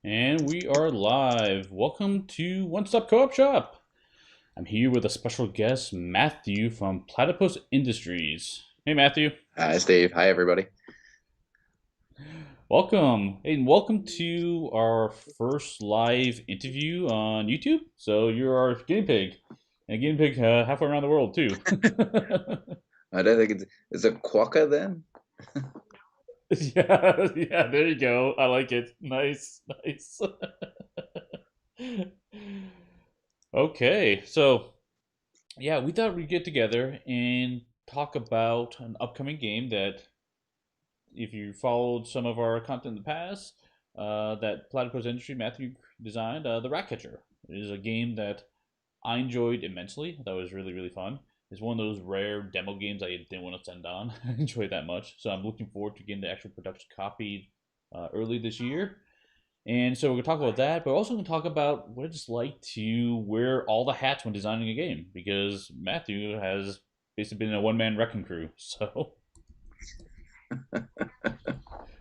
And we are live. Welcome to One Stop Co-op Shop. I'm here with a special guest, Matthew from Platypus Industries. Hey, Matthew. Hi, Steve. Hi, everybody. Welcome. Hey, and welcome to our first live interview on YouTube. So you're our guinea pig, and a guinea pig halfway around the world too. I don't think it's a quokka then. Yeah, yeah. There you go. I like it. Nice, nice. Okay, so yeah, we thought we'd get together and talk about an upcoming game that, if you followed some of our content in the past, that Platypus Industry Matthew designed, the Ratcatcher. It is a game that I enjoyed immensely. That was really, really fun. It's one of those rare demo games I didn't want to send on. I enjoyed that much. So I'm looking forward to getting the actual production copy early this year. And so we're going to talk about that, but also going to talk about what it's like to wear all the hats when designing a game, because Matthew has basically been a one-man wrecking crew. So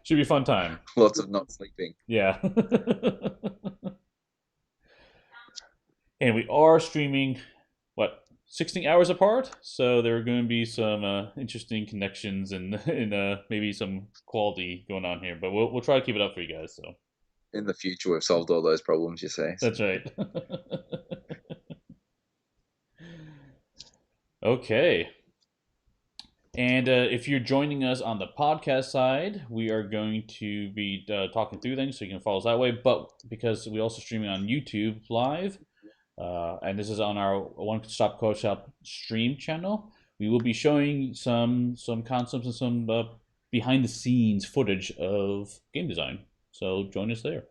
should be a fun time. Lots of not sleeping. Yeah. And we are streaming, what, 16 hours apart? So there are going to be some interesting connections and maybe some quality going on here, but we'll try to keep it up for you guys. So In the future, we've solved all those problems, you say. that's right. Okay. And if you're joining us on the podcast side, we are going to be talking through things, so you can follow us that way. But because we also streaming on YouTube live, and this is on our One Stop Co Shop stream channel, we will be showing some concepts and some behind the scenes footage of game design. So join us there.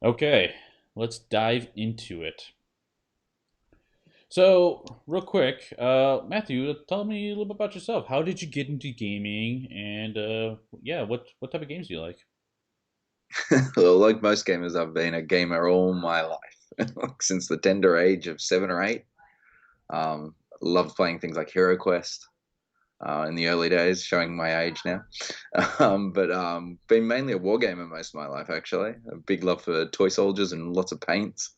Okay, let's dive into it. So, real quick, Matthew, tell me a little bit about yourself. How did you get into gaming, and yeah, what type of games do you like? Well, like most gamers, I've been a gamer all my life, like since the tender age of 7 or 8. Loved playing things like Hero Quest in the early days, showing my age now. But been mainly a war gamer most of my life, actually. A big love for toy soldiers and lots of paints.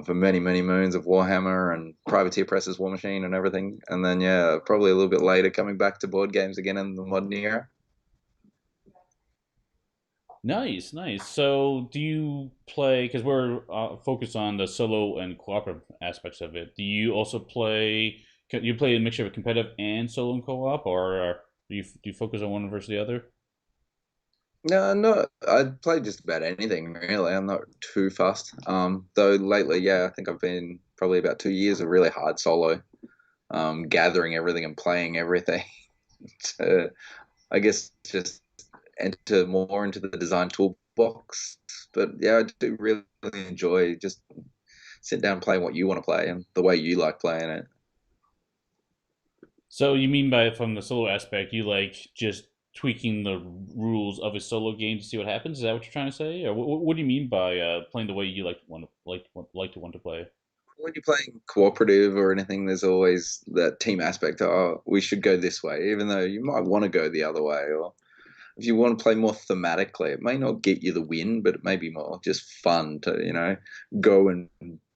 For many, many moons of Warhammer and Privateer Press's War Machine and everything. And then, yeah, probably a little bit later coming back to board games again in the modern era. Nice, nice. So, do you play? Because we're focused on the solo and cooperative aspects of it. Do you also play? You play a mixture of competitive and solo and co-op, or do you focus on one versus the other? No, no, I play just about anything really. I'm not too fast. Though lately, yeah, I think I've been probably about 2 years of really hard solo, gathering everything and playing everything. to, I guess just enter more into the design toolbox. But yeah, I do really enjoy just sit down and play what you want to play and the way you like playing it. So you mean by from the solo aspect, you like just tweaking the rules of a solo game to see what happens? Is that what you're trying to say, or what do you mean by playing the way you like to want to play? When you're playing cooperative or anything, there's always that team aspect. Oh, we should go this way, even though you might want to go the other way. Or if you want to play more thematically, it may not get you the win, but it may be more just fun to, go and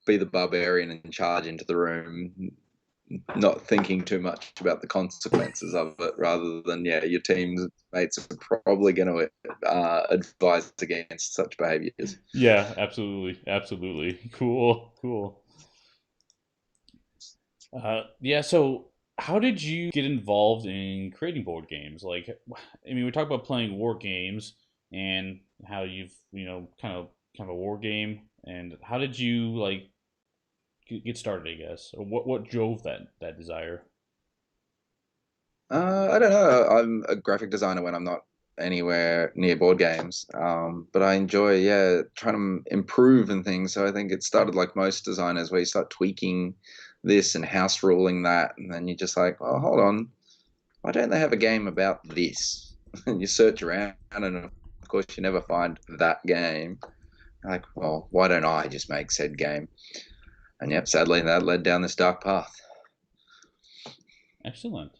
be the barbarian and charge into the room, not thinking too much about the consequences of it, rather than, yeah, your team's mates are probably going to advise against such behaviors. Yeah, absolutely, absolutely. Cool, cool. Yeah, so how did you get involved in creating board games? Like, I mean, we talk about playing war games and how you've, kind of a war game, and how did you like get started, I guess, or what drove that desire? I don't know. I'm a graphic designer when I'm not anywhere near board games. But I enjoy, yeah, trying to improve and things. So I think it started like most designers, where you start tweaking this and house ruling that, and then you're just like, oh, hold on, why don't they have a game about this? And you search around, and of course, you never find that game. Like, well, why don't I just make said game? And yep, sadly, that led down this dark path. Excellent.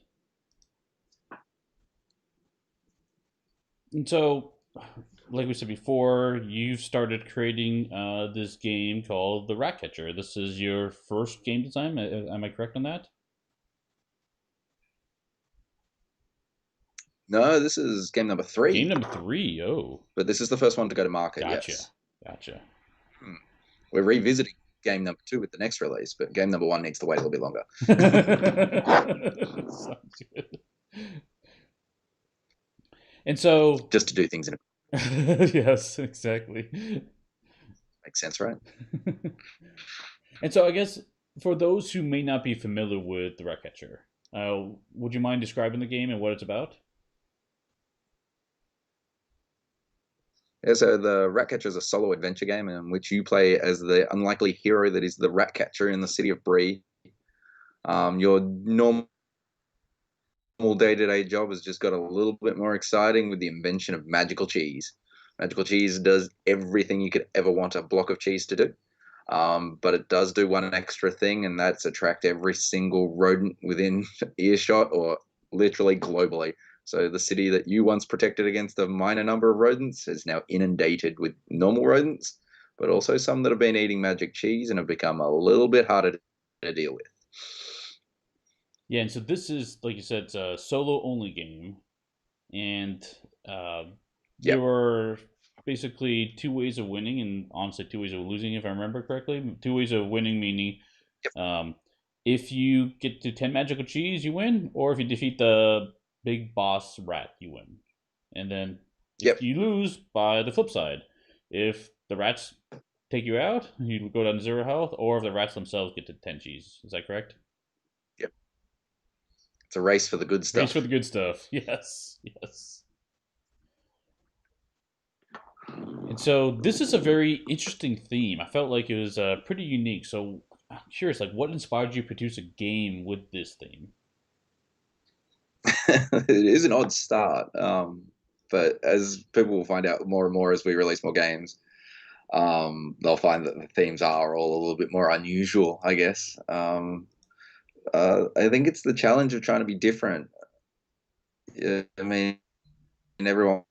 And so, like we said before, you've started creating this game called the Ratcatcher. This is your first game design. Am I correct on that? No, this is game number Game three, number three. Oh, but this is the first one to go to market. gotcha, Yes. gotcha. Hmm. We're revisiting game number two with the next release, but game number one needs to wait a little bit longer. Sounds good. And so, Just to do things in a yes, exactly. makes sense, right? And so, I guess for those who may not be familiar with the Ratcatcher, would you mind describing the game and what it's about? Yeah, so the Ratcatcher is a solo adventure game in which you play as the unlikely hero that is the Ratcatcher in the city of Bree. Your normal day-to-day job has just got a little bit more exciting with the invention of magical cheese. Magical cheese does everything you could ever want a block of cheese to do. But it does do one extra thing, and that's attract every single rodent within earshot or literally globally. So the city that you once protected against a minor number of rodents is now inundated with normal rodents, but also some that have been eating magic cheese and have become a little bit harder to deal with. Yeah, and so this is, like you said, it's a solo only game, and uh, there Yep, were basically two ways of winning, and honestly, two ways of losing, if I remember correctly. Two ways of winning, meaning yep, um, if you get to 10 magical cheese, you win, or if you defeat the big boss rat, you win. And then if yep, you lose, by the flip side, if the rats take you out, you go down to zero health, or if the rats themselves get to 10 cheese. Is that correct? yep. It's a race for the good Race for the stuff. good stuff. Yes, yes. And so this is a very interesting theme. I felt like it was pretty unique. So I'm curious, like, what inspired you to produce a game with this theme? It is an odd start, but as people will find out more and more as we release more games, they'll find that the themes are all a little bit more unusual, I guess. I think it's the challenge of trying to be different. Yeah, I mean, everyone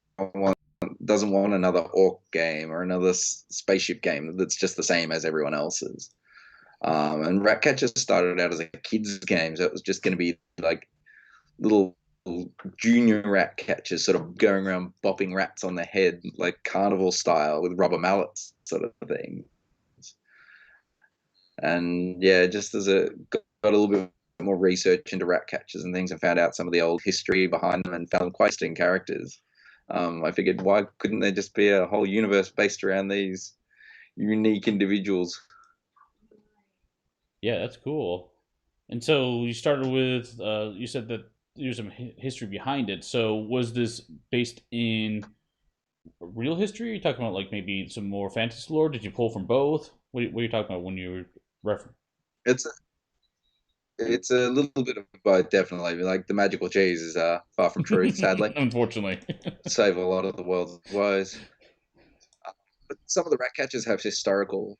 doesn't want another orc game or another spaceship game that's just the same as everyone else's. And Ratcatcher started out as a kids' game, so it was just going to be like little junior rat catchers sort of going around bopping rats on the head like carnival style with rubber mallets sort of thing. And yeah, just as a got a little bit more research into rat catchers and things and found out some of the old history behind them and found quite interesting characters. I figured why couldn't there just be a whole universe based around these unique individuals? Yeah, that's cool. And so you started with, you said that there's some history behind it. So was this based in real history? Are you talking about like maybe some more fantasy lore? Did you pull from both? What are you talking about when you were refer- It's it's a little bit of both, definitely. Like the magical cheese is far from truth, sadly. Unfortunately. Save a lot of the world's woes. But some of the rat catchers have historical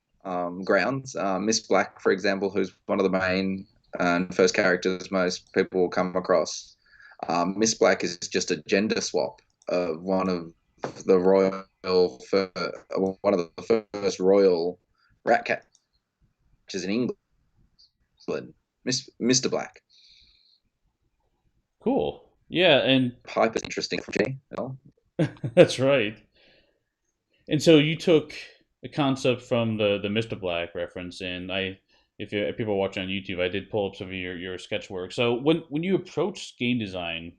grounds. Miss Black, for example, who's one of the main and first characters most people will come across. Miss Black is just a gender swap of the royal, one of the first royal rat catchers in England, Mr. Black. Cool. Yeah, and Pipe is interesting for G. Well. that's right. And so you took a concept from the Mr. Black reference, and if people are watching on YouTube, I did pull up some of your sketch work. So when you approach game design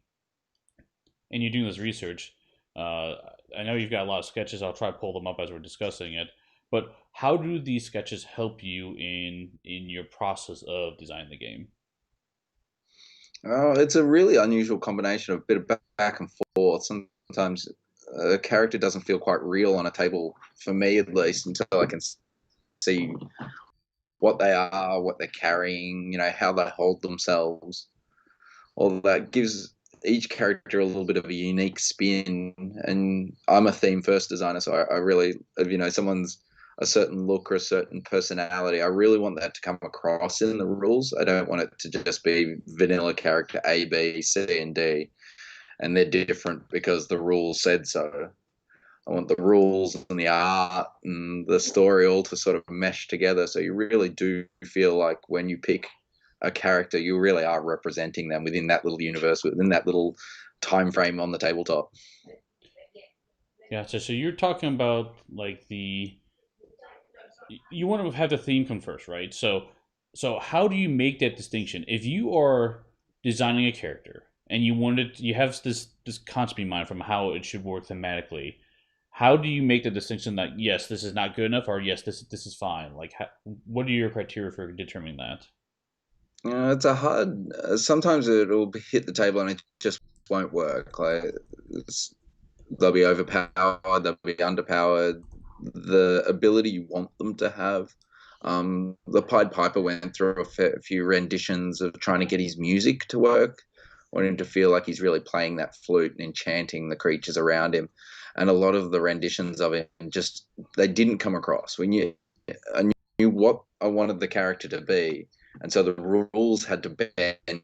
and you're doing this research, uh, I know you've got a lot of sketches. I'll try to pull them up as we're discussing it. But how do these sketches help you in your process of designing the game? Oh, it's a really unusual combination of a bit of back and forth. Sometimes a character doesn't feel quite real on a table, for me at least, until I can see what they are, what they're carrying, how they hold themselves. All that gives each character a little bit of a unique spin. And I'm a theme first designer, so I really, if someone's a certain look or a certain personality, I really want that to come across in the rules. I don't want it to just be vanilla character A, B, C, and D. and they're different because the rules said so. I want the rules and the art and the story all to sort of mesh together. So you really do feel like when you pick a character, you really are representing them within that little universe, within that little time frame on the tabletop. Yeah, so you're talking about like you want to have the theme come first, right? So how do you make that distinction? If you are designing a character and you have this concept in mind from how it should work thematically, how do you make the distinction that yes, this is not good enough, or yes, this is fine? Like, what are your criteria for determining that? It's a hard. Sometimes it'll hit the table and it just won't work. Like it's, they'll be overpowered, they'll be underpowered. The ability you want them to have. The Pied Piper went through a few renditions of trying to get his music to work, wanting to feel like he's really playing that flute and enchanting the creatures around him. And a lot of the renditions of it just they didn't come across. I knew what I wanted the character to be, and so the rules had to bend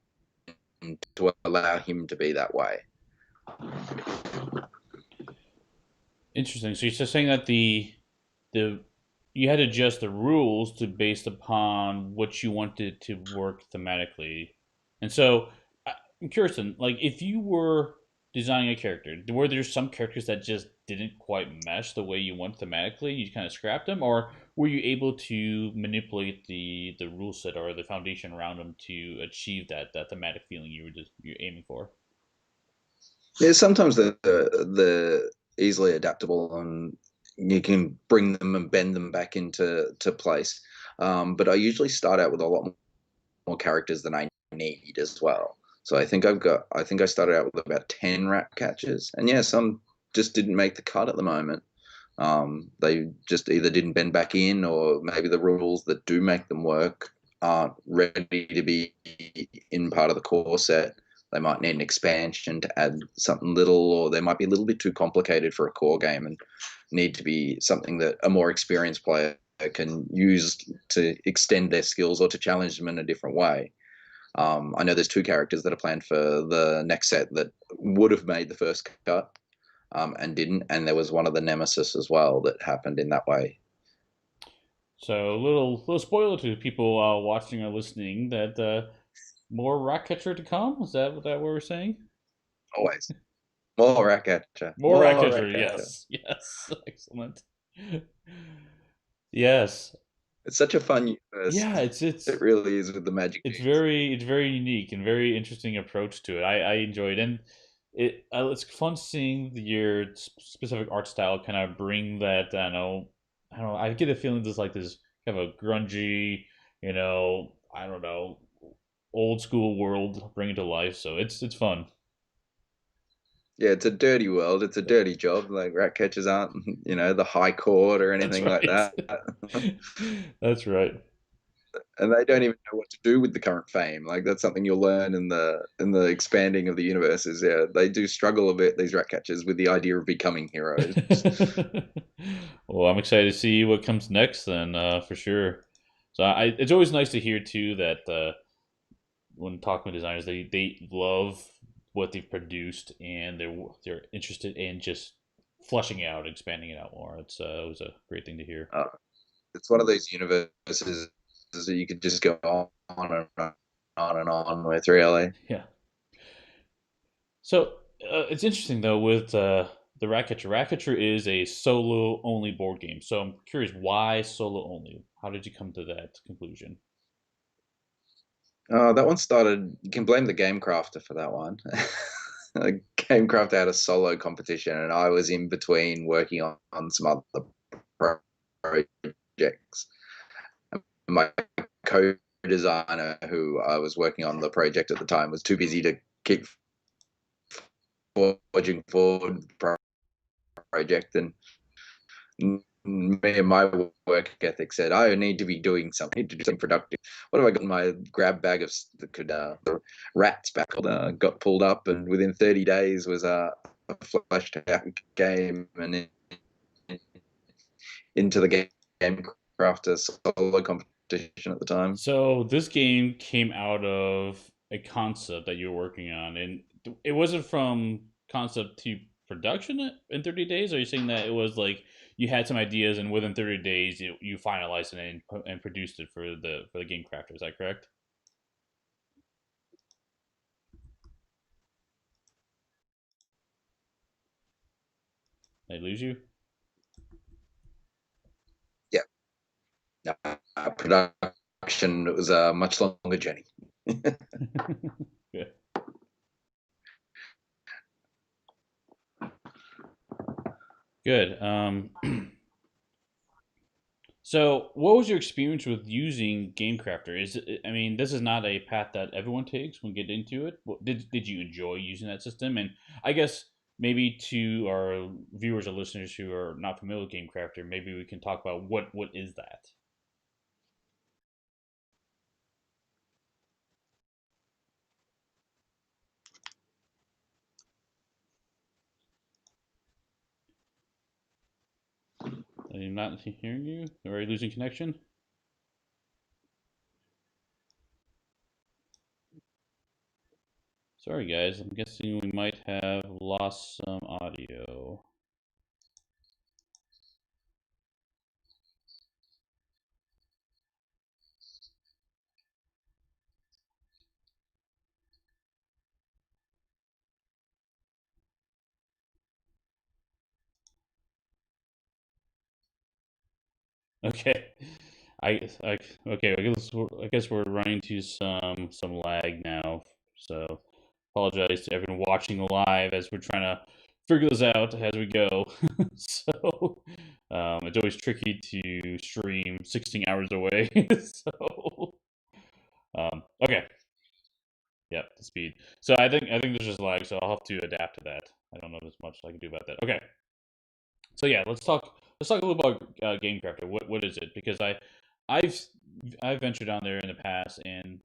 to allow him to be that way. Interesting. So you're just saying that the you had to adjust the rules to based upon what you wanted to work thematically. And so I'm curious, then, like if you were designing a character, were there some characters that just didn't quite mesh the way you want thematically? You kind of scrapped them, or were you able to manipulate the rule set or the foundation around them to achieve that thematic feeling you're aiming for? Yeah, sometimes the easily adaptable and you can bring them and bend them back into place. But I usually start out with a lot more characters than I need as well. So I think I started out with about 10 rat catchers, and yeah, some just didn't make the cut at the moment. They just either didn't bend back in, or maybe the rules that do make them work aren't ready to be in part of the core set. They might need an expansion to add something little, or they might be a little bit too complicated for a core game and need to be something that a more experienced player can use to extend their skills or to challenge them in a different way. I know there's two characters that are planned for the next set that would have made the first cut, and didn't. And there was one of the Nemesis as well that happened in that way. So little spoiler to people watching or listening that more Ratcatcher to come. Is that what we're saying? Always more Ratcatcher, More more Ratcatcher, Ratcatcher. yes, yes, excellent. Yes, It's such a fun universe. yeah. It's It it's really is with the magic it's games. very unique and very interesting approach to it. I enjoyed, and it's fun seeing your specific art style kind of bring that. I don't know. I get a feeling there's like this kind of a grungy, I don't know, old school world bring it to life. So it's fun. Yeah, it's a dirty world. It's a dirty job. Like Ratcatchers aren't, the high court or That's anything like right. that. That's right. And they don't even know what to do with the current fame. Like that's something you'll learn in the expanding of the universe. Is yeah, they do struggle a bit, these Ratcatchers, with the idea of becoming heroes. Well, I'm excited to see what comes next, then, for sure. So it's always nice to hear too that when talking with designers, they love what they've produced and they're interested in just fleshing it out, expanding it out more. It was a great thing to hear. Uh, it's one of those universes that you could just go on and on and on with, really. Yeah. So it's interesting though with the Ratcatcher. Ratcatcher is a solo only board game. So I'm curious why solo only. How did you come to that conclusion? That one started. You can blame the game crafter for that one. Game crafter had a solo competition, and I was in between working on some other projects. My co-designer, who I was working on the project at the time, was too busy to keep forging forward the project, and me and my work ethic said I need to be doing something, I need to do something productive. What have I got in my grab bag of that could the rats back got pulled up, and within 30 days was a flashed out game and into the game crafter solo competition at the time. So this game came out of a concept that you were working on, and it wasn't from concept to production in 30 days. Or are you saying that it was like you had some ideas and within 30 days you finalized it and produced it for the game crafter? Is that correct? Did I lose you? Yeah. Production, it was a much longer journey. Good. Good. So, what was your experience with using GameCrafter? I mean, this is not a path that everyone takes when get into it. Did you enjoy using that system? And I guess maybe to our viewers or listeners who are not familiar with GameCrafter, maybe we can talk about what is that. I'm not hearing you. Are you losing connection? Sorry, guys. I'm guessing we might have lost some audio. Okay. I okay. I guess we're running to some lag now. So apologize to everyone watching live as we're trying to figure this out as we go. So it's always tricky to stream 16 hours away. So okay, yeah, the speed. So I think there's just lag. So I'll have to adapt to that. I don't know as much I can do about that. Okay. So yeah, let's talk a little about GameCrafter. What is it? Because I've I've ventured down there in the past, and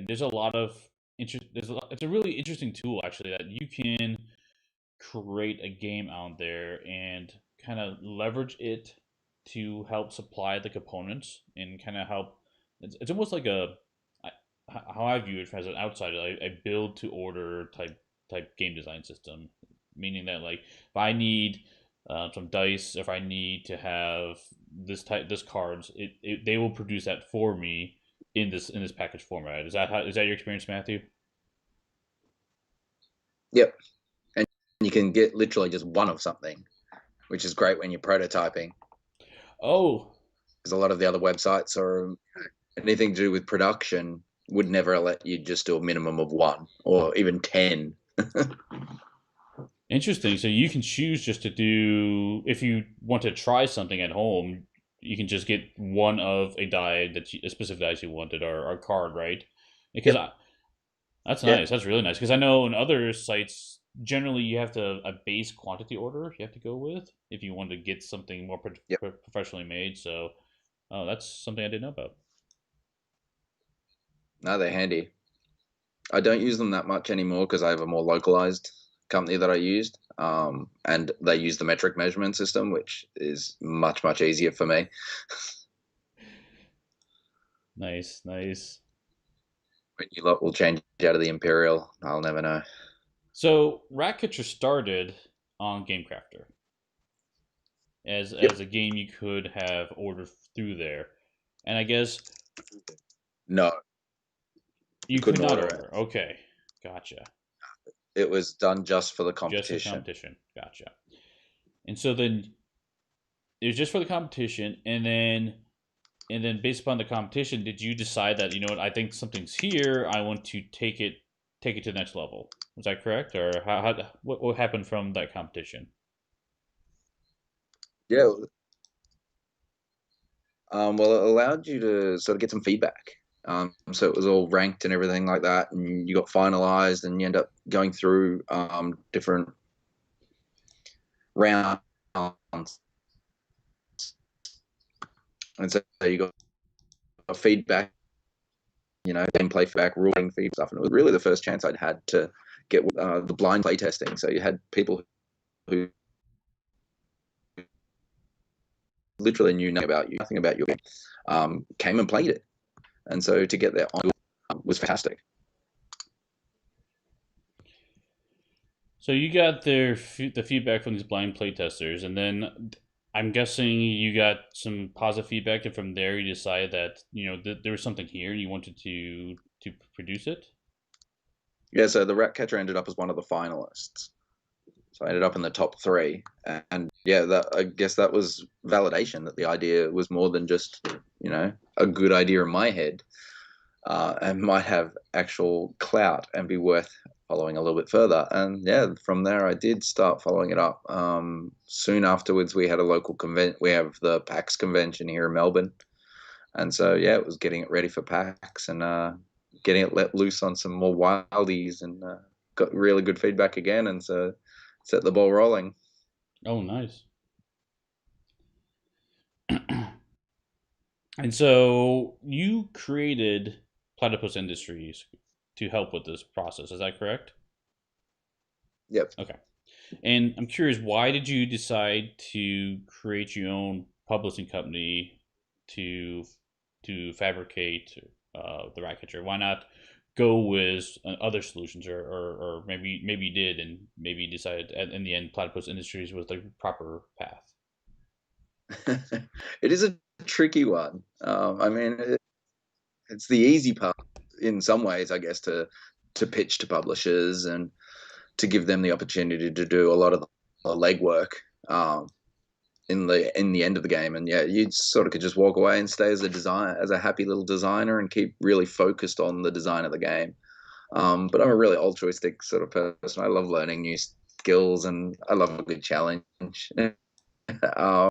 there's a lot of interest. It's a really interesting tool actually that you can create a game out there and kind of leverage it to help supply the components and kind of help. It's almost like I- how I view it as an outsider, a build to order type game design system, meaning that like if I need some dice, if I need to have this cards, they will produce that for me in this package format. Is that your experience, Matthew? Yep. And you can get literally just one of something, which is great when you're prototyping, Oh, because a lot of the other websites or anything to do with production would never let you just do a minimum of one or even 10. interesting. So you can choose just to do if you want to try something at home, you can just get one of a die a specific dice you wanted or card, right? Because Yep. I, that's Yeah. nice. That's really nice. Because I know in other sites, generally you have to a base quantity order you have to go with if you want to get something more Yep. professionally made. So, oh, that's something I didn't know about. No, they're handy. I don't use them that much anymore because I have a more localized company that I used, and they use the metric measurement system, which is much easier for me. Nice, nice. When you lot will change out of the Imperial, I'll never know. So Ratcatcher started on GameCrafter Yep. as a game you could have ordered through there, and I guess No, you you could couldn't not order it. order. Okay, gotcha. It was done just for the Just for competition. competition. Gotcha. And so then it was just for the competition, and then based upon the competition, did you decide that you know what I think something's here? I want to take it to the next level. Was that correct, or what happened from that competition? Yeah. Well, it allowed you to sort of get some feedback. So it was all ranked and everything like that, and you got finalized, and you end up going through different rounds, and so you got feedback, gameplay feedback, ruling feedback stuff, and it was really the first chance I'd had to get the blind play testing. So you had people who literally knew nothing about your game, came and played it, and so to get that on was fantastic. So you got the feedback from these blind playtesters, and then I'm guessing you got some positive feedback, and from there you decided that there was something here, and you wanted to produce it. Yeah, so the Ratcatcher ended up as one of the finalists. So I ended up in the top three, and yeah, that I guess that was validation that the idea was more than just a good idea in my head, and might have actual clout and be worth following a little bit further. And yeah, from there I did start following it up. Soon afterwards, we had a local convent. We have the PAX convention here in Melbourne, and so yeah, it was getting it ready for PAX and getting it let loose on some more wildies, and got really good feedback again, and so set the ball rolling. Oh, nice. And so you created Platypus Industries to help with this process. Is that correct? Yep. Okay. And I'm curious, why did you decide to create your own publishing company to fabricate the Ratcatcher? Why not go with other solutions, or maybe you did, and maybe you decided in the end Platypus Industries was the proper path. It is a tricky one. I mean, it's the easy part in some ways, I guess, to pitch to publishers and to give them the opportunity to do a lot of the legwork um, in the end of the game. And yeah, you sort of could just walk away and stay as a happy little designer and keep really focused on the design of the game. But I'm a really altruistic sort of person. I love learning new skills and I love a good challenge. um,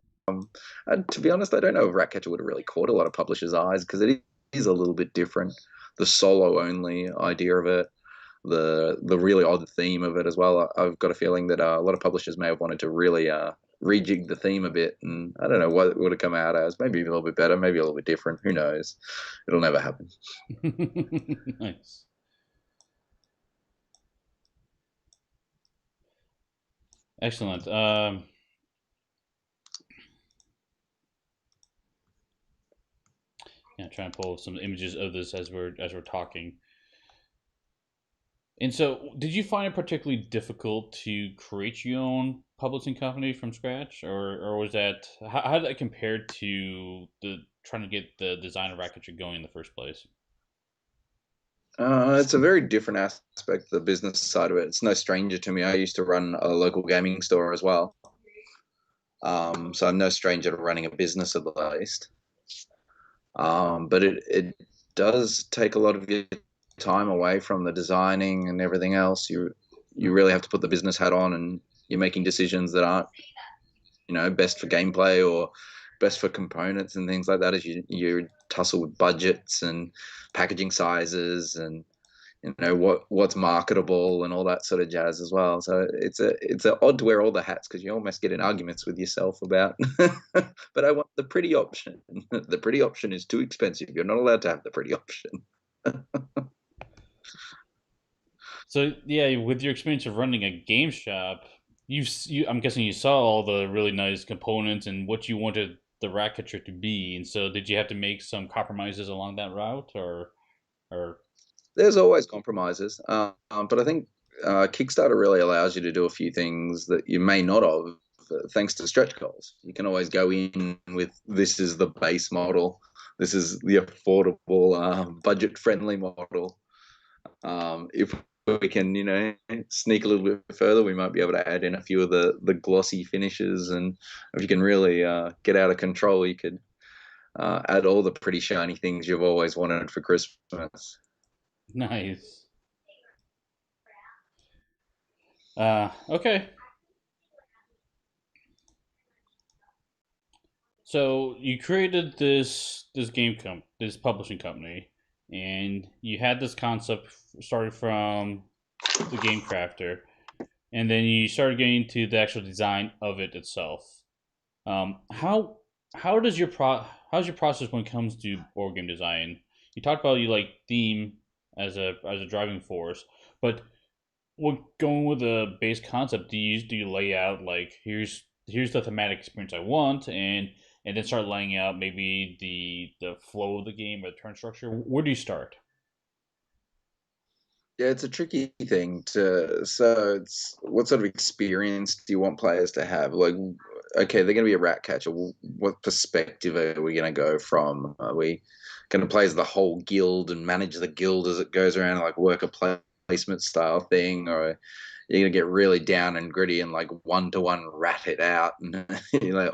and to be honest, I don't know if Ratcatcher would have really caught a lot of publishers' eyes because it is a little bit different. The solo only idea of it, the really odd theme of it as well. I've got a feeling that a lot of publishers may have wanted to really rejig the theme a bit, and I don't know what it would have come out as. Maybe a little bit better, maybe a little bit different. Who knows? It'll never happen. Nice. Excellent. Yeah, try and pull some images of this as we're talking. And so, did you find it particularly difficult to create your own publishing company from scratch, or was that how did that compare to the trying to get the design of Ratcatcher going in the first place? It's a very different aspect, the business side of it. It's no stranger to me. I used to run a local gaming store as well. So I'm no stranger to running a business at least. But it does take a lot of your time away from the designing and everything else. You really have to put the business hat on, and you're making decisions that aren't best for gameplay or best for components and things like that. As you tussle with budgets and packaging sizes and what's marketable and all that sort of jazz as well. So it's a odd to wear all the hats because you almost get in arguments with yourself about. But I want the pretty option. The pretty option is too expensive. You're not allowed to have the pretty option. So yeah, with your experience of running a game shop, I'm guessing you saw all the really nice components and what you wanted the Ratcatcher to be, and so did you have to make some compromises along that route, or There's always compromises, but I think Kickstarter really allows you to do a few things that you may not have, thanks to stretch goals. You can always go in with this is the base model, this is the affordable, budget-friendly model. If we can, sneak a little bit further, we might be able to add in a few of the glossy finishes, and if you can really get out of control, you could add all the pretty shiny things you've always wanted for Christmas. nice? Okay. So you created this publishing company, and you had this concept started from the game crafter, and then you started getting into the actual design of it itself. How how's your process when it comes to board game design? You talked about you like theme as a driving force, but what going with the base concept? Do you lay out like here's the thematic experience I want, and then start laying out maybe the flow of the game or the turn structure? Where do you start? Yeah, it's a tricky thing to. So, it's what sort of experience do you want players to have? Like, okay, they're going to be a rat catcher. What perspective are we going to go from? Are we going to play as the whole guild and manage the guild as it goes around, like worker placement style thing, or you're going to get really down and gritty and like one to one rat it out, and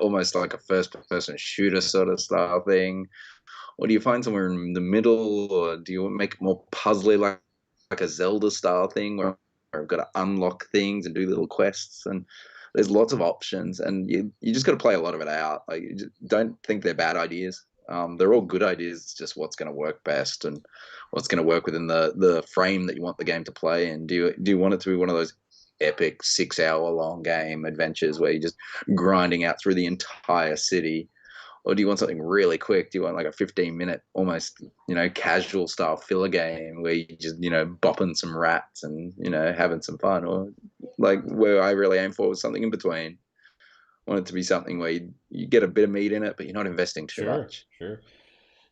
almost like a first person shooter sort of style thing? Or do you find somewhere in the middle, or do you make it more puzzly, like a Zelda style thing, where I've got to unlock things and do little quests, and there's lots of options, and you just got to play a lot of it out. Like, you just don't think they're bad ideas. They're all good ideas. It's just what's going to work best and what's going to work within the frame that you want the game to play. And do you want it to be one of those epic 6 hour long game adventures where you're just grinding out through the entire city, or do you want something really quick? Do you want like a 15-minute, almost, casual style filler game where you just, bopping some rats and, having some fun? Or like where I really aim for was something in between. I want it to be something where you get a bit of meat in it, but you're not investing too Sure, much. sure.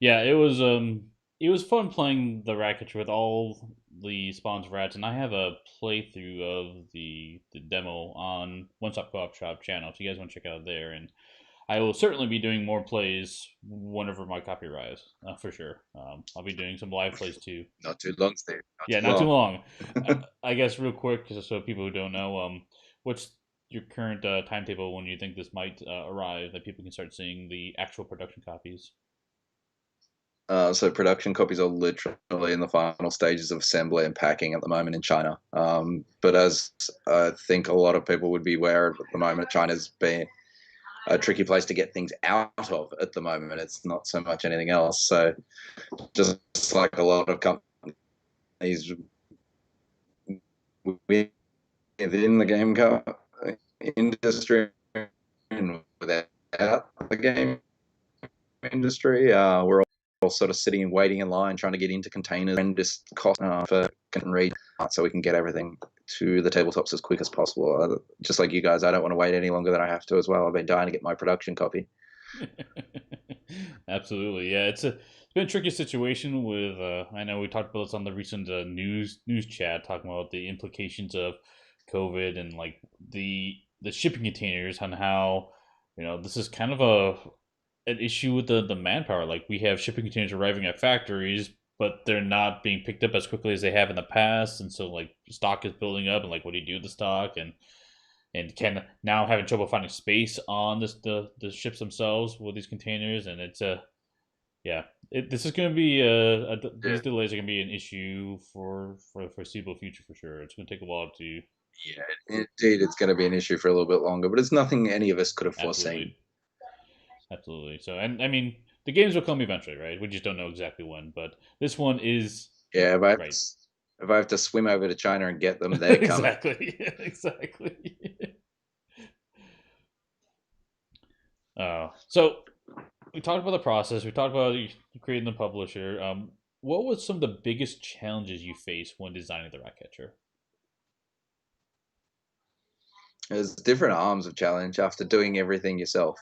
Yeah, it was fun playing the Ratcatcher with all the spawns of rats, and I have a playthrough of the demo on One Stop Co-op Shop channel. If you guys want to check it out there, and I will certainly be doing more plays whenever my copy arrives, for sure. I'll be doing some live plays too. Not too long, Steve. Not Yeah, too not too long. long. I guess real quick, just so people who don't know, what's your current timetable when you think this might arrive, that people can start seeing the actual production copies? So production copies are literally in the final stages of assembly and packing at the moment in China. But as I think a lot of people would be aware of at the moment, China's been a tricky place to get things out of at the moment. It's not so much anything else. So just like a lot of companies within the game industry and without the game industry, we're all sort of sitting and waiting in line, trying to get into containers and just cost for and read, so we can get everything to the tabletops as quick as possible. Just like you guys, I don't want to wait any longer than I have to as well. I've been dying to get my production copy. Absolutely, yeah. It's been a tricky situation with. I know we talked about this on the recent news chat, talking about the implications of COVID and like the shipping containers, on how this is kind of an issue with the manpower. Like, we have shipping containers arriving at factories, but they're not being picked up as quickly as they have in the past, and so like stock is building up, and like what do you do with the stock, and can now having trouble finding space on the ships themselves with these containers, and it's a yeah. This is going to be Yeah, these delays are going to be an issue for the foreseeable future for sure. It's going to take a while to yeah, indeed, it's going to be an issue for a little bit longer, but it's nothing any of us could have absolutely, foreseen. absolutely. So, and I mean, the games will come eventually, right? We just don't know exactly when, but this one is Yeah, right. if I have to swim over to China and get them, they're coming. Exactly, exactly. So we talked about the process. We talked about you creating the publisher. What was some of the biggest challenges you faced when designing the Ratcatcher? There's different arms of challenge after doing everything yourself.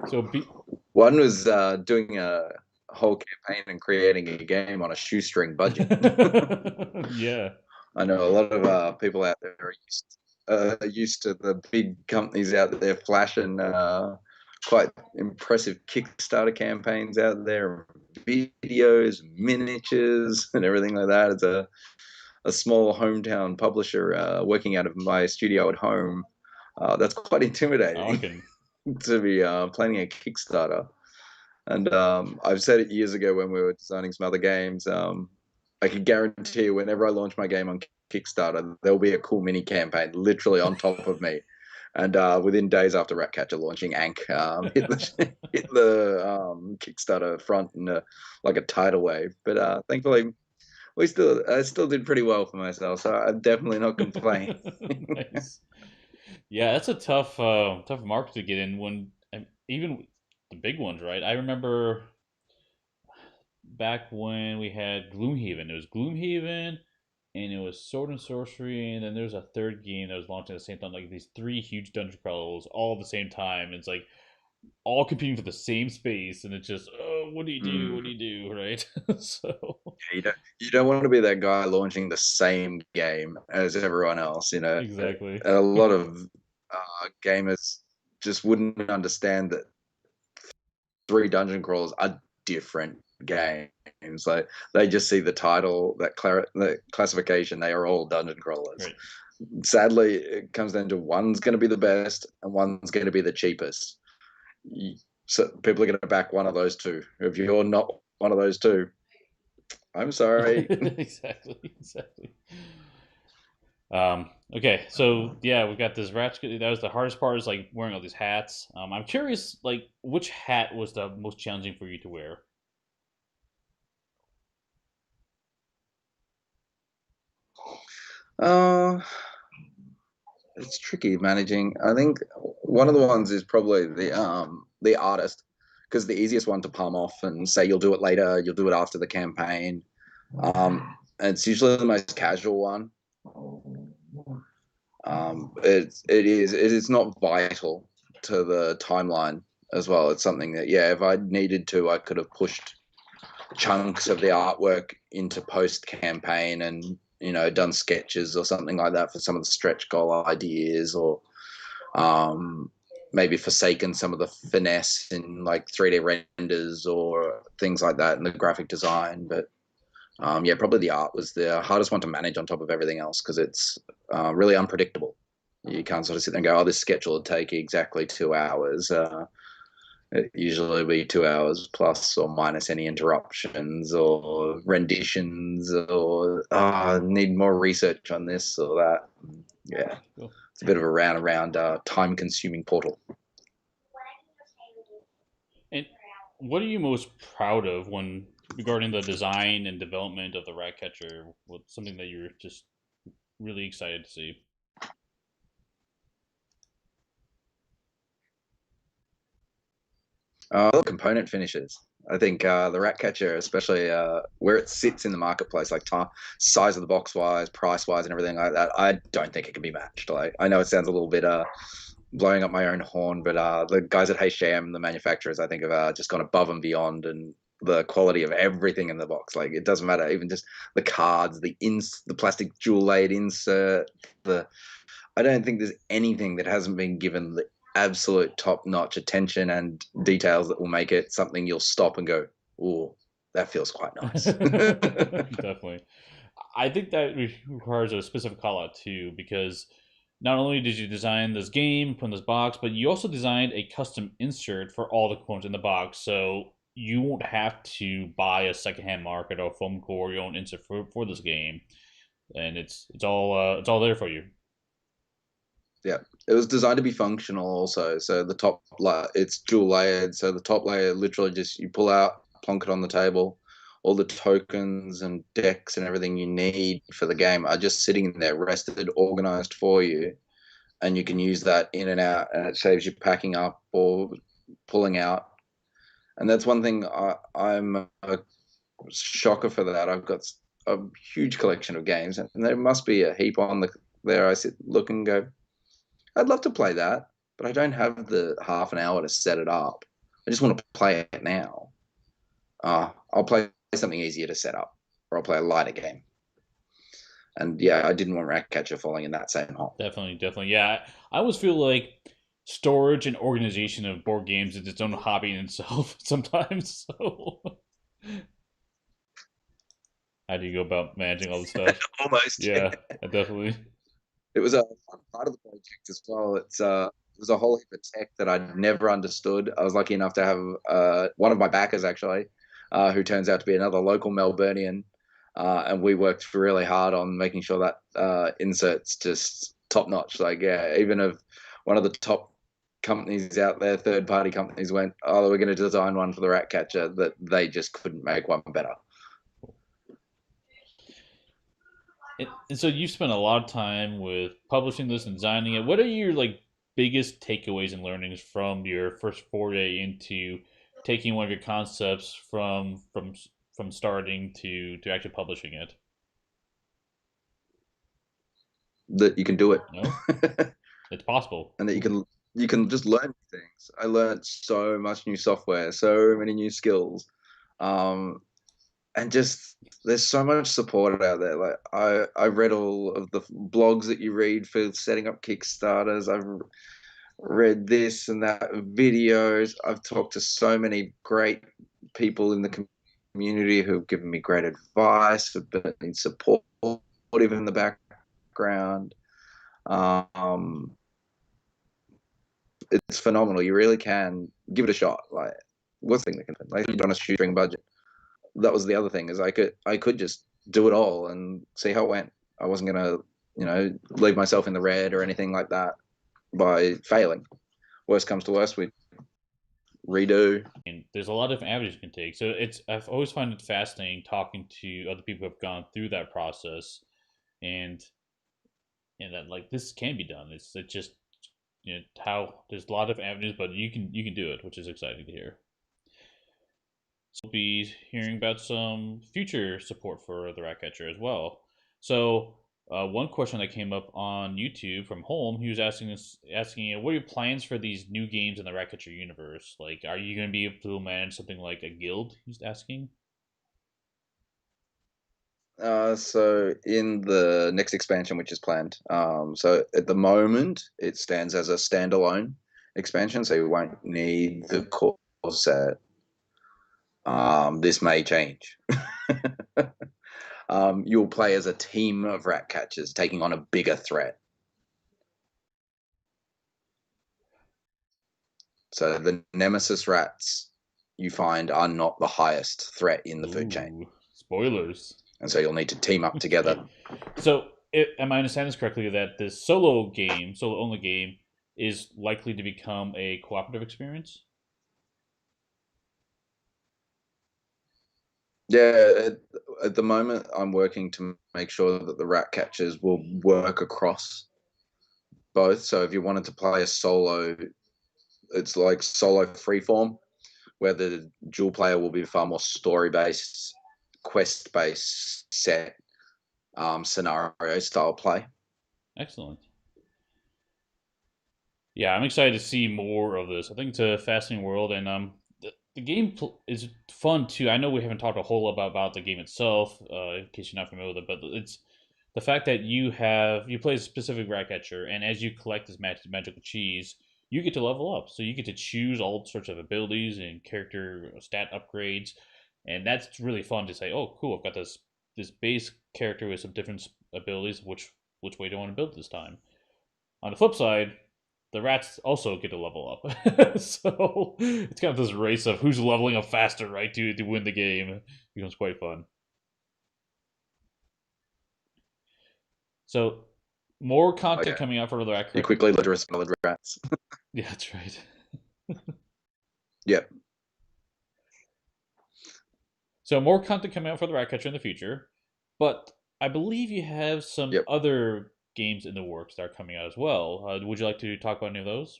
So be One was doing a whole campaign and creating a game on a shoestring budget. yeah. I know a lot of people out there are used to the big companies out there flashing quite impressive Kickstarter campaigns out there, videos, miniatures, and everything like that. It's a small hometown publisher working out of my studio at home. That's quite Oh, I intimidating can. to be planning a Kickstarter. And I've said it years ago when we were designing some other games. I can guarantee you, whenever I launch my game on Kickstarter, there'll be a cool mini campaign literally on top of me. And within days after Ratcatcher launching, Ank hit the hit the Kickstarter front in like a tidal wave. But thankfully, I still did pretty well for myself, so I'm definitely not complaining. Nice. Yeah, that's a tough market to get in when even the big ones, right? I remember back when we had Gloomhaven. It was Gloomhaven, and it was Sword and Sorcery, and then there was a third game that was launched at the same time. Like these three huge dungeon crawlers all at the same time. It's like all competing for the same space, and it's just what do you do? What do Mm. you do? Right? So You don't want to be that guy launching the same game as everyone else. exactly. A lot of gamers just wouldn't understand that three dungeon crawlers are different games. Like they just see the title, the classification. They are all dungeon crawlers. Right. Sadly, it comes down to one's going to be the best and one's going to be the cheapest. So people are going to back one of those two. If you're not one of those two, I'm sorry. Exactly. Exactly. Okay, so yeah, we got this ratchet. That was the hardest part, is like wearing all these hats. I'm curious, like, which hat was the most challenging for you to wear? Uh, it's tricky managing. I think one of the ones is probably the artist, because the easiest one to palm off and say you'll do it later, you'll do it after the campaign. And it's usually the most casual one. It is not vital to the timeline as well. It's something that, yeah, if I needed to, I could have pushed chunks of the artwork into post campaign and done sketches or something like that for some of the stretch goal ideas, or um, maybe forsaken some of the finesse in like 3D renders or things like that in the graphic design. But yeah, probably the art was the hardest one to manage on top of everything else, because it's really unpredictable. You can't sort of sit there and go, oh, this sketch will take exactly 2 hours. It usually be 2 hours plus or minus any interruptions or renditions, or need more research on this or that. Yeah, Cool. it's a bit of a round around time consuming portal. And what are you most proud of when regarding the design and development of the Ratcatcher? What's something that you're just really excited to see? Component finishes. I think the Ratcatcher, especially where it sits in the marketplace, like size of the box wise, price wise, and everything like that, I don't think it can be matched. Like I know it sounds a little bit blowing up my own horn, but the guys at H&M, the manufacturers, I think have just gone above and beyond, and the quality of everything in the box. Like it doesn't matter, even just the cards, the plastic jewel laid insert, the I don't think there's anything that hasn't been given the absolute top notch attention and details that will make it something you'll stop and go, "Oh, that feels quite nice." Definitely. I think that requires a specific call out too, because not only did you design this game, put in this box, but you also designed a custom insert for all the components in the box. So you won't have to buy a secondhand market or foam core your own insert for this game, and it's all there for you. Yeah, it was designed to be functional also. So the top layer, it's dual layered. So the top layer, literally just you pull out, plonk it on the table. All the tokens and decks and everything you need for the game are just sitting there, rested, organized for you, and you can use that in and out, and it saves you packing up or pulling out. And that's one thing I'm a shocker for that. I've got a huge collection of games, and there must be a heap on there. I sit, look, and go, I'd love to play that, but I don't have the half an hour to set it up. I just want to play it now. I'll play something easier to set up, or I'll play a lighter game. And yeah, I didn't want Ratcatcher falling in that same hole. Definitely, definitely. Yeah, I always feel like storage and organization of board games is its own hobby in itself sometimes. So, how do you go about managing all this stuff? Almost. Yeah, definitely. It was a fun part of the project as well. It was a whole heap of tech that I'd never understood. I was lucky enough to have one of my backers actually, who turns out to be another local Melburnian, and we worked really hard on making sure that inserts just top notch. Like yeah, even if one of the top companies out there, third party companies, went, oh, we're going to design one for the Ratcatcher, that they just couldn't make one better. And so you've spent a lot of time with publishing this and designing it. What are your like biggest takeaways and learnings from your first foray into taking one of your concepts from starting to actually publishing it? That you can do it. No, it's possible. And that you can just learn things. I learned so much new software, so many new skills Um, and just there's so much support out there. Like I read all of the blogs that you read for setting up Kickstarters. I've read this and that videos. I've talked to so many great people in the community who've given me great advice, have been supportive in the background. Um, it's phenomenal. You really can give it a shot. Like, what's the thing that can like you're on a shoestring budget? That was the other thing is I could just do it all and see how it went. I wasn't gonna leave myself in the red or anything like that by failing. Worst comes to worst, we redo. And there's a lot of different avenues you can take. So it's I've always found it fascinating talking to other people who have gone through that process, and that like this can be done. It's just how there's a lot of avenues, but you can do it, which is exciting to hear. So we'll be hearing about some future support for the Ratcatcher as well. So one question that came up on YouTube from Home, he was asking, what are your plans for these new games in the Ratcatcher universe? Like, are you going to be able to manage something like a guild? He's asking. So in the next expansion, which is planned, so at the moment it stands as a standalone expansion, so you won't need the core set. This may change. You'll play as a team of rat catchers taking on a bigger threat. So the nemesis rats you find are not the highest threat in the food chain, Ooh, spoilers. and so you'll need to team up together. Okay. So, am I understanding this correctly that this solo only game, is likely to become a cooperative experience? Yeah, at the moment, I'm working to make sure that the rat catchers will work across both. So if you wanted to play a solo, it's like solo freeform, where the dual player will be far more story based, quest based set scenario style play. Excellent. Yeah, I'm excited to see more of this. I think it's a fascinating world, and the game is fun too. I know we haven't talked a whole lot about the game itself, in case you're not familiar with it, but it's the fact that you play a specific Ratcatcher, and as you collect this magical cheese, you get to level up. So you get to choose all sorts of abilities and character stat upgrades, and that's really fun to say. Oh, cool! I've got this base character with some different abilities. Which way do I want to build this time? On the flip side, the rats also get to level up. So it's kind of this race of who's leveling up faster, right, to win the game. It becomes quite fun. So more content Okay, coming out for the rat you correct. quickly learn to smell the rats. Yeah, that's right. Yep, So more content coming out for the Ratcatcher in the future, but I believe you have some yep. other games in the works that are coming out as well. Would you like to talk about any of those?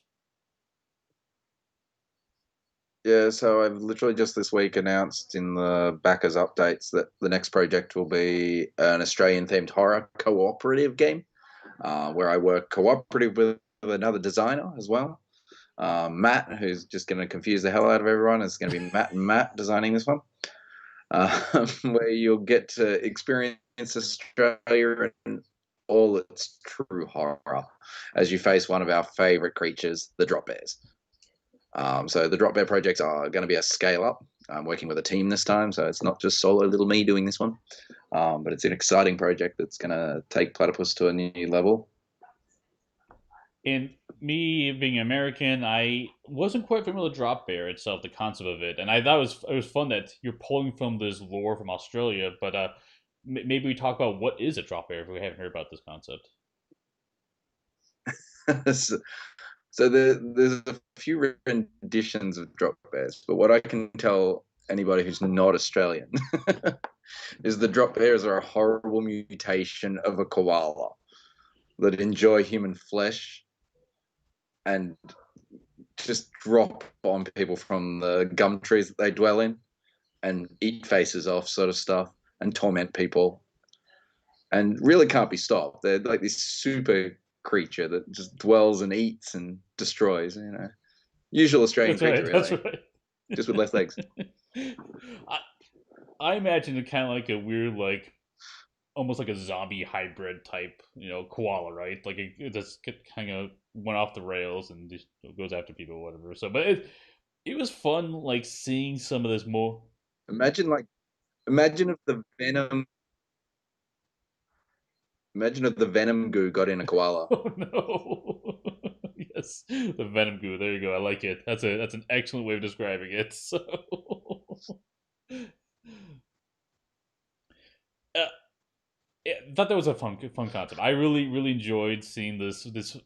Yeah, so I've literally just this week announced in the backers updates that the next project will be an Australian themed horror cooperative game, where I work cooperative with another designer as well. Matt, who's just going to confuse the hell out of everyone, is going to be Matt and Matt designing this one, where you'll get to experience Australia in all its true horror as you face one of our favorite creatures, the drop bears. So the drop bear projects are going to be a scale up. I'm working with a team this time, so it's not just solo little me doing this one, but it's an exciting project that's going to take Platypus to a new level. And me being American, I wasn't quite familiar with Drop Bear itself, the concept of it, and I thought it was fun that you're pulling from this lore from Australia. But maybe we talk about what is a Drop Bear if we haven't heard about this concept. so there's a few renditions of drop bears, but what I can tell anybody who's not Australian is the drop bears are a horrible mutation of a koala that enjoy human flesh and just drop on people from the gum trees that they dwell in and eat faces off, sort of stuff, and torment people, and really can't be stopped. They're like this super creature that just dwells and eats and destroys. Usual Australian That's creature, right. That's really, right. just with less legs. I, I imagine it kind of like a weird, like almost like a zombie hybrid type, koala, right? Like it just kind of went off the rails and just goes after people, or whatever. So, but it was fun, like seeing some of this more. Imagine like imagine if the venom imagine if the venom goo got in a koala. Oh no! Yes, the venom goo. There you go. I like it. That's an excellent way of describing it. So, uh, yeah, thought that was a fun concept. I really enjoyed seeing this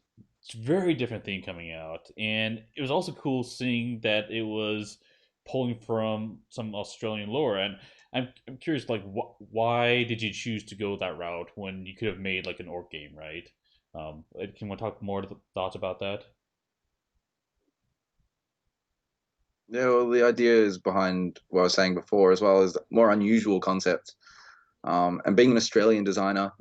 very different thing coming out, and it was also cool seeing that it was pulling from some Australian lore. And I'm curious, like, why did you choose to go that route when you could have made like an orc game, right? Can we talk more thoughts about that? Yeah, well, the idea is behind what I was saying before, as well as more unusual concepts. And being an Australian designer,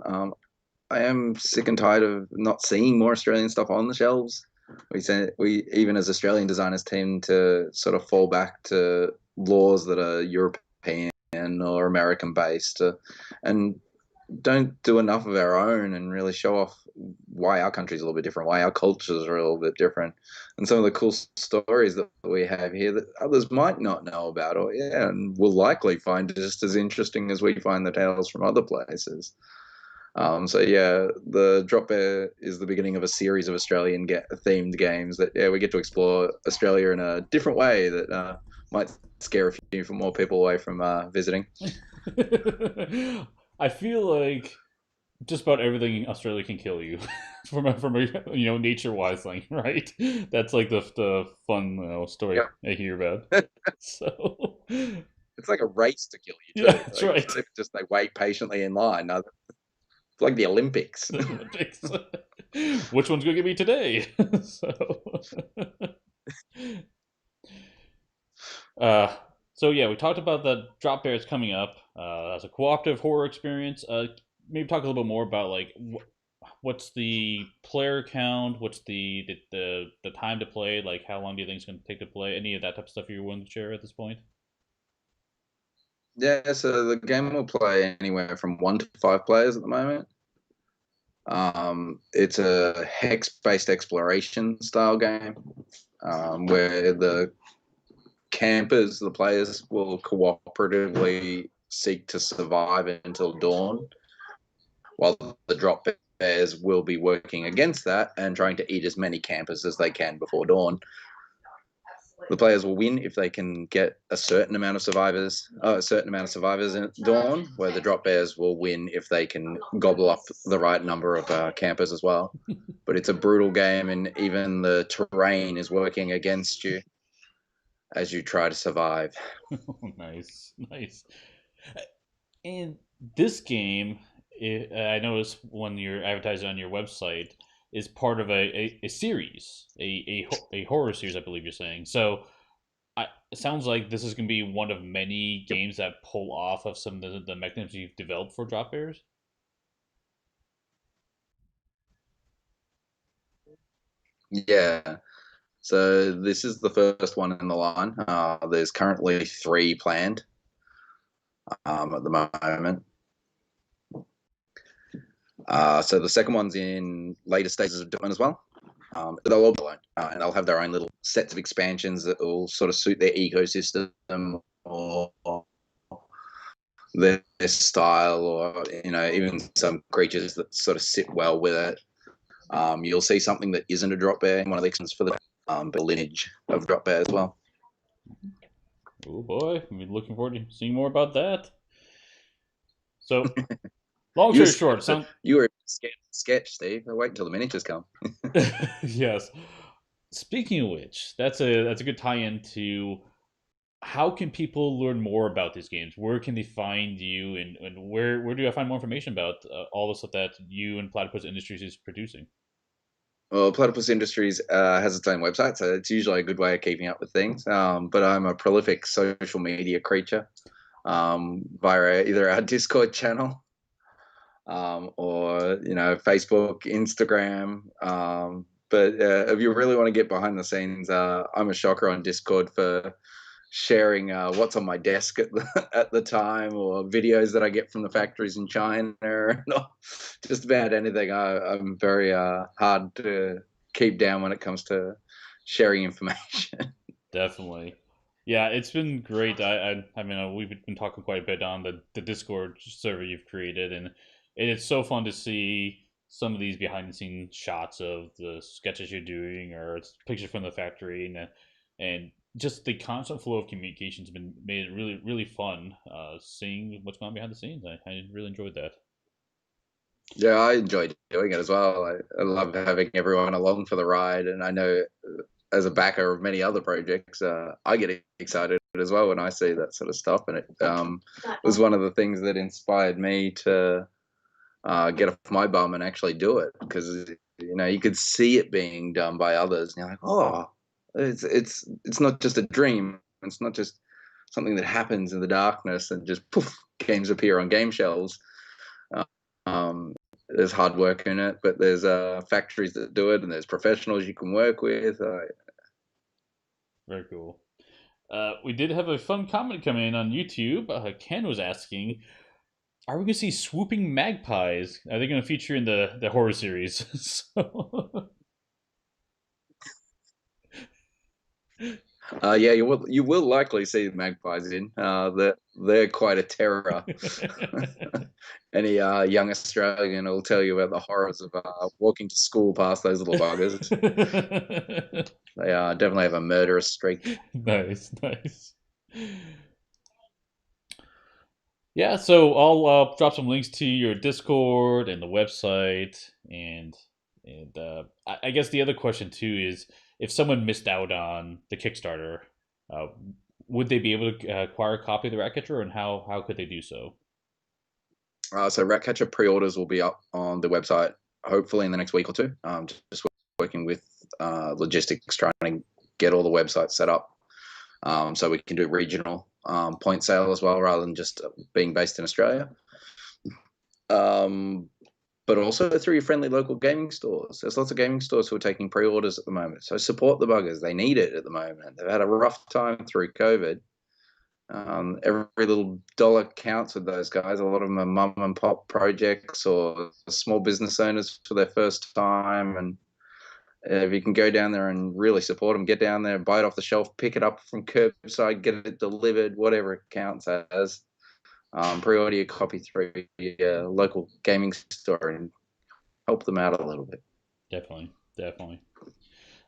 I am sick and tired of not seeing more Australian stuff on the shelves. We even as Australian designers tend to sort of fall back to laws that are European or American based, and don't do enough of our own and really show off why our country's a little bit different, why our cultures are a little bit different, and some of the cool stories that we have here that others might not know about, or yeah, and will likely find just as interesting as we find the tales from other places. So yeah, the Drop Bear is the beginning of a series of Australian themed games that yeah we get to explore Australia in a different way that might scare a few more people away from visiting. I feel like just about everything in Australia can kill you from a nature wise thing, right? That's like the fun story Yeah, I hear about. So it's like a race to kill you yeah, too. that's Like it's right. not even just they wait patiently in line. No, it's like the Olympics. The Olympics. Which one's gonna get me today? So uh so yeah, we talked about the drop bears coming up as a cooperative horror experience. Maybe talk a little bit more about like what's the player count? What's the time to play? Like, how long do you think it's going to take to play? Any of that type of stuff you're willing to share at this point? Yeah, so the game will play anywhere from 1 to 5 players at the moment. It's a hex-based exploration style game where the campers, the players, will cooperatively seek to survive until dawn, while the drop bears will be working against that and trying to eat as many campers as they can before dawn. The players will win if they can get a certain amount of survivors at dawn. Where the drop bears will win if they can gobble up the right number of campers as well. But it's a brutal game, and even the terrain is working against you as you try to survive. Nice, nice. And this game, I noticed when you're advertising on your website, is part of a series, a horror series, I believe you're saying. So it sounds like this is going to be one of many games that pull off of some of the mechanisms you've developed for drop bears. Yeah. So this is the first one in the line. There's currently three planned at the moment. So the second one's in later stages of development as well. They'll all be alone, and they'll have their own little sets of expansions that will sort of suit their ecosystem or their style, or even some creatures that sort of sit well with it. You'll see something that isn't a drop bear in one of the expansions for the but lineage of drop bear as well. Oh boy, I'm looking forward to seeing more about that. So, long You were story scared short, of the, sound you were scared of the sketch, Steve. Wait until the miniatures come. yes. Speaking of which, that's a good tie-in to how can people learn more about these games? Where can they find you, and where do I find more information about all the stuff that you and Platypus Industries is producing? Well, Platypus Industries has its own website, so it's usually a good way of keeping up with things. But I'm a prolific social media creature via either our Discord channel or Facebook, Instagram. But if you really want to get behind the scenes, I'm a shocker on Discord for sharing what's on my desk at the time, or videos that I get from the factories in China, or just about anything. I'm very hard to keep down when it comes to sharing information. Definitely. Yeah, it's been great. I mean, we've been talking quite a bit on the Discord server you've created, and it's so fun to see some of these behind the scenes shots of the sketches you're doing, or it's pictures from the factory, and just the constant flow of communication has been made it really really fun. Seeing what's going on behind the scenes, I really enjoyed that. Yeah, I enjoy doing it as well. I love having everyone along for the ride, and I know as a backer of many other projects, I get excited as well when I see that sort of stuff. And it was one of the things that inspired me to get off my bum and actually do it, because you could see it being done by others, and you're like, oh, it's not just a dream. It's not just something that happens in the darkness and just poof, games appear on game shelves. Um, there's hard work in it, but there's factories that do it, and there's professionals you can work with. Very cool. We did have a fun comment come in on YouTube. Ken was asking, are we going to see swooping magpies? Are they going to feature in the horror series? So, Yeah, you will likely see magpies in. They're quite a terror. Any young Australian will tell you about the horrors of walking to school past those little buggers. They definitely have a murderous streak. nice, nice. Yeah, so I'll drop some links to your Discord and the website, and I guess the other question too is if someone missed out on the Kickstarter, uh, would they be able to acquire a copy of the Ratcatcher, and how could they do so? So Ratcatcher pre-orders will be up on the website hopefully in the next week or two. Just working with logistics, trying to get all the websites set up, so we can do regional point sale as well, rather than just being based in Australia. Um, but also through your friendly local gaming stores. There's lots of gaming stores who are taking pre-orders at the moment. So support the buggers. They need it at the moment. They've had a rough time through COVID. Every little dollar counts with those guys. A lot of them are mum and pop projects or small business owners for their first time. And if you can go down there and really support them, get down there, buy it off the shelf, pick it up from curbside, get it delivered, whatever it counts as. Pre-order your copy through your local gaming store and help them out a little bit. Definitely, definitely.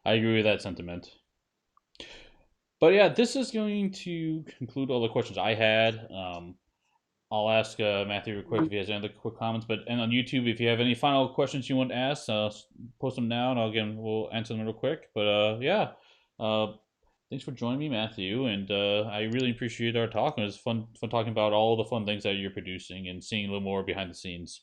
I agree with that sentiment. But yeah, this is going to conclude all the questions I had. I'll ask Matthew real quick if he has any other quick comments. But and on YouTube, if you have any final questions you want to ask, post them now, and we'll answer them real quick. But yeah, uh, thanks for joining me, Matthew, and I really appreciate our talk. It was fun talking about all the fun things that you're producing and seeing a little more behind the scenes.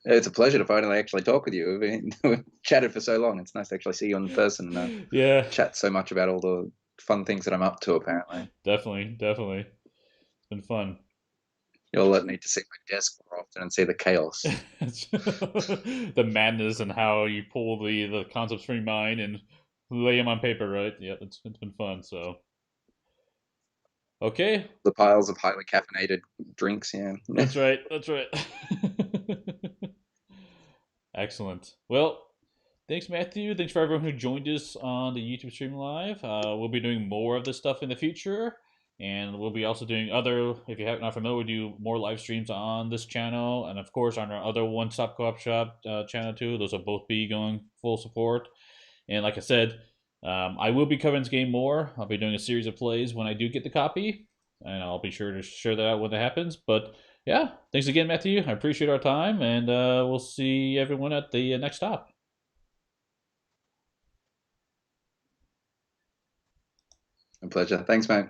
It's a pleasure to finally actually talk with you. We've chatted for so long. It's nice to actually see you in person and Yeah, chat so much about all the fun things that I'm up to, apparently. definitely, definitely. It's been fun. You'll let me to see my desk more often and see the chaos. The madness and how you pull the concepts from your mind and lay them on paper, right? Yeah, it's been fun. So okay, The piles of highly caffeinated drinks, yeah. that's right. That's right. Excellent. Well, thanks, Matthew. Thanks for everyone who joined us on the YouTube stream live. We'll be doing more of this stuff in the future, and we'll be also doing other. If you have not familiar, we do more live streams on this channel, and of course on our other One Stop Co-op Shop channel too. Those will both be going full support. And like I said, I will be covering this game more. I'll be doing a series of plays when I do get the copy, and I'll be sure to share that out when that happens. But yeah, thanks again, Matthew. I appreciate our time, and we'll see everyone at the next stop. A pleasure. Thanks, mate.